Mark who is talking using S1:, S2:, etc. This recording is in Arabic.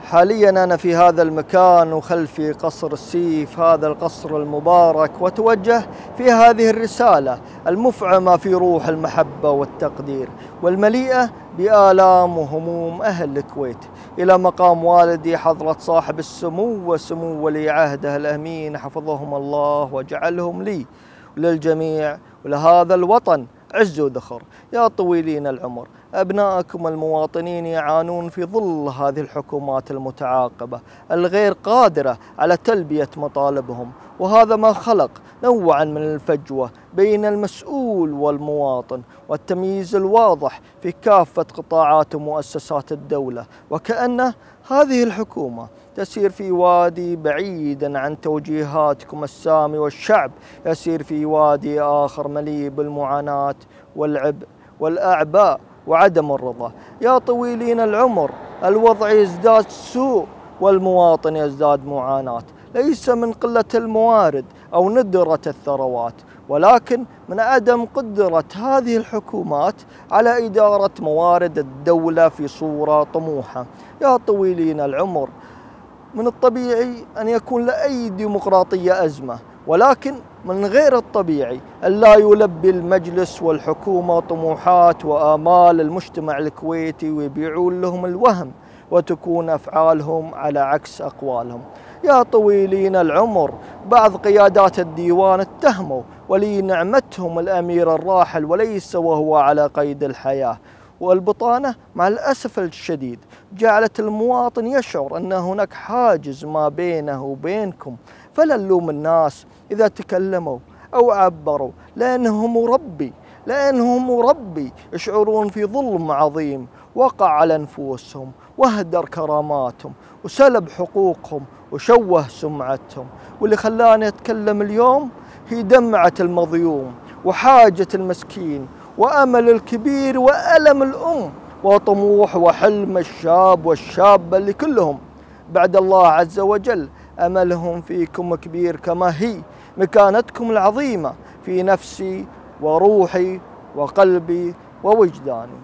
S1: حاليا أنا في هذا المكان وخلفي قصر السيف، هذا القصر المبارك، وأتوجه في هذه الرسالة المفعمة في روح المحبة والتقدير والمليئة بآلام وهموم أهل الكويت إلى مقام والدي حضرة صاحب السمو وسمو ولي عهده الأمين حفظهم الله وجعلهم لي وللجميع ولهذا الوطن عز وذخر. يا طويلين العمر، أبنائكم المواطنين يعانون في ظل هذه الحكومات المتعاقبة الغير قادرة على تلبية مطالبهم، وهذا ما خلق نوعا من الفجوة بين المسؤول والمواطن والتمييز الواضح في كافة قطاعات ومؤسسات الدولة، وكأن هذه الحكومة تسير في وادي بعيدا عن توجيهاتكم السامي، والشعب يسير في وادي آخر مليء بالمعاناة والعبء والأعباء وعدم الرضا. يا طويلين العمر، الوضع يزداد سوء والمواطن يزداد معاناة، ليس من قلة الموارد أو ندرة الثروات، ولكن من عدم قدرة هذه الحكومات على إدارة موارد الدولة في صورة طموحة. يا طويلين العمر، من الطبيعي أن يكون لأي ديمقراطية أزمة، ولكن من غير الطبيعي أن لا يلبي المجلس والحكومة طموحات وآمال المجتمع الكويتي ويبيعون لهم الوهم وتكون أفعالهم على عكس أقوالهم. يا طويلين العمر، بعض قيادات الديوان اتهموا ولي نعمتهم الأمير الراحل وليس وهو على قيد الحياة، والبطانة مع الأسف الشديد جعلت المواطن يشعر أن هناك حاجز ما بينه وبينكم، فلا نلوم الناس إذا تكلموا أو عبروا، لأنهم مربي يشعرون في ظلم عظيم وقع على نفوسهم واهدر كراماتهم وسلب حقوقهم وشوه سمعتهم. واللي خلاني أتكلم اليوم هي دمعة المظلوم وحاجة المسكين وأمل الكبير وألم الأم وطموح وحلم الشاب والشابة اللي كلهم بعد الله عز وجل أملهم فيكم كبير، كما هي مكانتكم العظيمة في نفسي وروحي وقلبي ووجداني.